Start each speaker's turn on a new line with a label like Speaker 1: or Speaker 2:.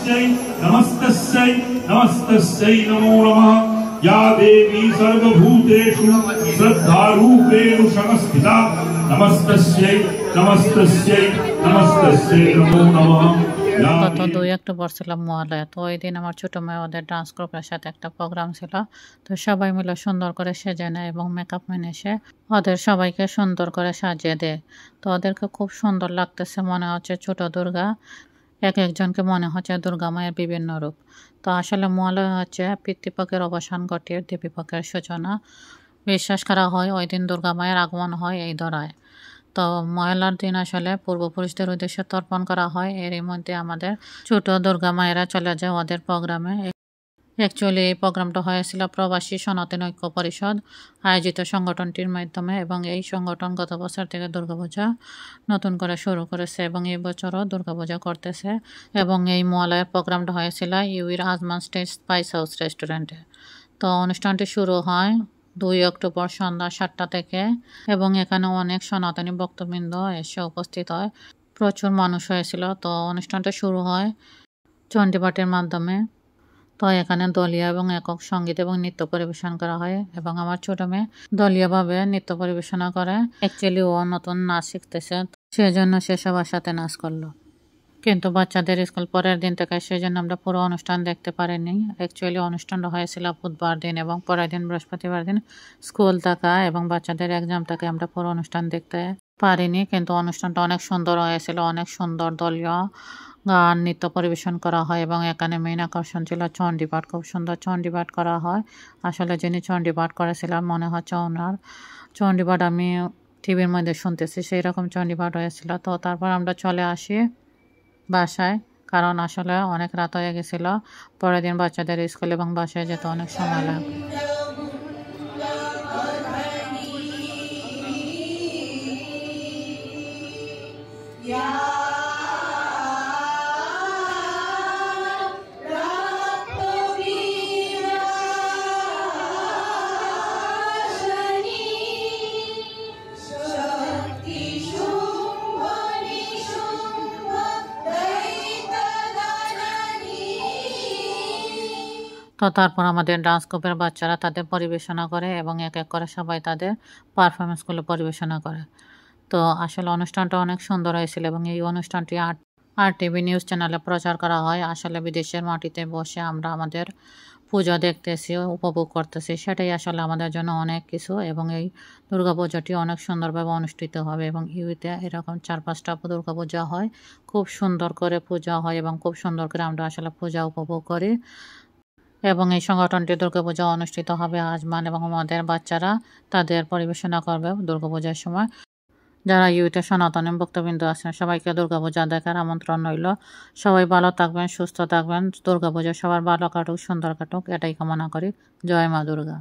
Speaker 1: नमस्तस्यै नमस्तस्यै नमस्तस्यै नमो नमः। या देवी सर्वभूतेषु श्रद्धारूपेण संस्थिता नमस्तस्यै नमस्तस्यै नमस्तस्यै नमो नमः।
Speaker 2: গত 2 অক্টোবর ছিল মহালয়া। তো ওই দিন আমার ছোট মেয়ে ওদের ডান্স গ্রুপের সাথে একটা প্রোগ্রাম ছিল। তো সবাই মিলে সুন্দর করে সেজে নেয় এবং মেকআপ ম্যান এসে ওদের সবাইকে সুন্দর করে সাজিয়ে দেয়। তো ওদেরকে খুব সুন্দর লাগতেছে, মনে হচ্ছে ছোট দুর্গা, এক একজনকে মনে হচ্ছে দুর্গা মায়ের বিভিন্ন রূপ। তো আসলে মহালয়া হচ্ছে পিতৃপক্ষের অবসান ঘটিয়ে দেবীপক্ষের সূচনা। বিশ্বাস করা হয় ওই দিন দুর্গা মায়ের আগমন হয় এই ধরায়। তো মহালয়ার দিন আসলে পূর্বপুরুষদের উদ্দেশ্যে তর্পণ করা হয়। এরই মধ্যে আমাদের ছোট দুর্গা মায়েরা চলে যায় ওদের প্রোগ্রামে। অ্যাকচুয়ালি এই প্রোগ্রামটা হয়েছিল প্রবাসী সনাতন ঐক্য পরিষদ আয়োজিত সংগঠনটির মাধ্যমে, এবং এই সংগঠন গত বছর থেকে দুর্গাপূজা নতুন করে শুরু করেছে এবং এই বছরও দুর্গাপূজা করতেছে। এবং এই মহালয়ার প্রোগ্রামটা হয়েছিল ইউইর আজমান স্টেজ স্পাইস হাউস রেস্টুরেন্টে। তো অনুষ্ঠানটি শুরু হয় 2 অক্টোবর সন্ধ্যা 7টা থেকে, এবং এখানে অনেক সনাতনী ভক্তবৃন্দ এসে উপস্থিত হয়। প্রচুর মানুষ হয়েছিল। তো অনুষ্ঠানটা শুরু হয় চণ্ডীপাঠের মাধ্যমে। তো এখানে দলীয় এবং একক সঙ্গীত এবং নৃত্য পরিবেশন করা হয়, এবং আমার ছোট মেয়ে দলীয়ভাবে নৃত্য পরিবেশনা করে। অ্যাকচুয়ালি ও নতুন নাচ শিখতেছে, সেজন্য সে সবার সাথে নাচ করলো। কিন্তু বাচ্চাদের স্কুল পরের দিন থেকে, সেজন্য আমরা পুরো অনুষ্ঠান দেখতে পারিনি। অ্যাকচুয়ালি অনুষ্ঠানটা হয়েছিল বুধবার দিন এবং পরের দিন বৃহস্পতিবার দিন স্কুল থাকা এবং বাচ্চাদের এক্সাম থাকে, আমরা পুরো অনুষ্ঠান দেখতে পারিনি। কিন্তু অনুষ্ঠানটা অনেক সুন্দর হয়েছিল, অনেক সুন্দর দলীয় গান নৃত্য পরিবেশন করা হয়, এবং এখানে মেইন আকর্ষণ ছিল চণ্ডীপাঠ। খুব সুন্দর চণ্ডীপাঠ করা হয়। আসলে যিনি চণ্ডীপাঠ করেছিলাম মনে হচ্ছে ওনার চণ্ডীপাঠ আমি টিভির মধ্যে শুনতেছি, সেই রকম চণ্ডীপাঠ হয়েছিল। তো তারপর আমরা চলে আসি বাসায়, কারণ আসলে অনেক রাত হয়ে গেছিল। পরের দিন বাচ্চাদের স্কুল এবং বাসায় যেতে অনেক সময় লাগবে। তো তারপর আমাদের ডান্স গ্রুপের বাচ্চারা তাদের পরিবেশনা করে এবং এক এক করে সবাই তাদের পারফরমেন্সগুলো পরিবেশনা করে। তো আসলে অনুষ্ঠানটা অনেক সুন্দর হয়েছিল, এবং এই অনুষ্ঠানটি RTV নিউজ চ্যানেলে প্রচার করা হয়। আসলে বিদেশের মাটিতে বসে আমরা আমাদের পূজা দেখতেছি, উপভোগ করতেছি, সেটাই আসলে আমাদের জন্য অনেক কিছু। এবং এই দুর্গাপূজাটি অনেক সুন্দরভাবে অনুষ্ঠিত হবে, এবং ইউতে এরকম 4-5টা দুর্গাপূজা হয়, খুব সুন্দর করে পূজা হয় এবং খুব সুন্দর করে আমরা আসলে পূজা উপভোগ করি। এবং এই সংগঠনটি দুর্গাপূজা অনুষ্ঠিত হবে আজমান, এবং আমাদের বাচ্চারা তাদের পরিবেশনা করবে দুর্গাপূজার সময়। যারা ইউতে সনাতনী ভক্তবৃন্দ আছেন সবাইকে দুর্গাপূজা দেখার আমন্ত্রণ রইল। সবাই ভালো থাকবেন, সুস্থ থাকবেন। দুর্গাপূজা সবার ভালো কাটুক, সুন্দর কাটুক, এটাই কামনা করি। জয় মা দুর্গা।